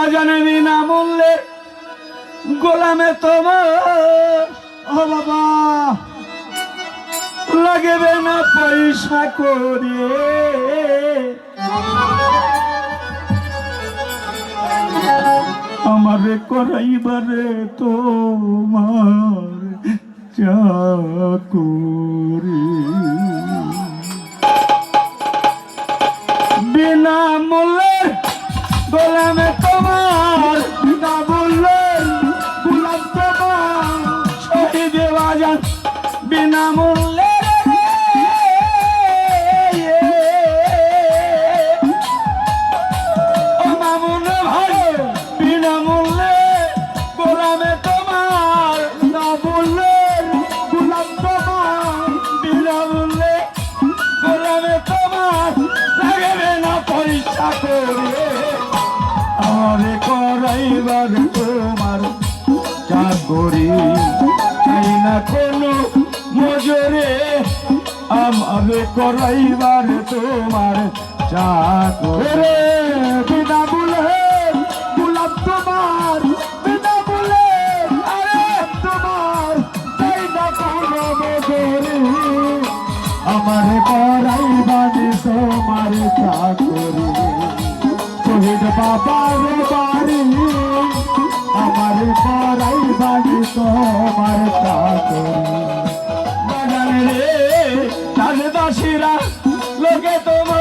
বাজানে বিনামূল্যে গোলামে তোমার ও বাবা লাগবে না পয়সা করিয়ে আমারে করাইবারে তোমার চাকুরি বিনামূল্যে গোলামে তোমার বিনামূল্যে গোলাম তোমার শহীদ বাজান বিনামূল্যে আমারে করাইবার তোমার চাকরি চাই না কোনো মজুরে আমারে করাইবার তোমার চাকরি বিনামূল্যে গোলাম তোমার বিনামূল্যে তোমার চাই না কোনো মজুরে আমারে করাইবার তোমার চাকরি শহীদ বাবার বাড়ি আমার করাই বাড়ি তোমার চাকরি বাগানে রে দাসীরা লোকে তোমার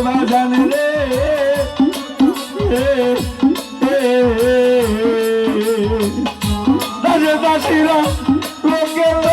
বাজান রে দাসীরা লোকের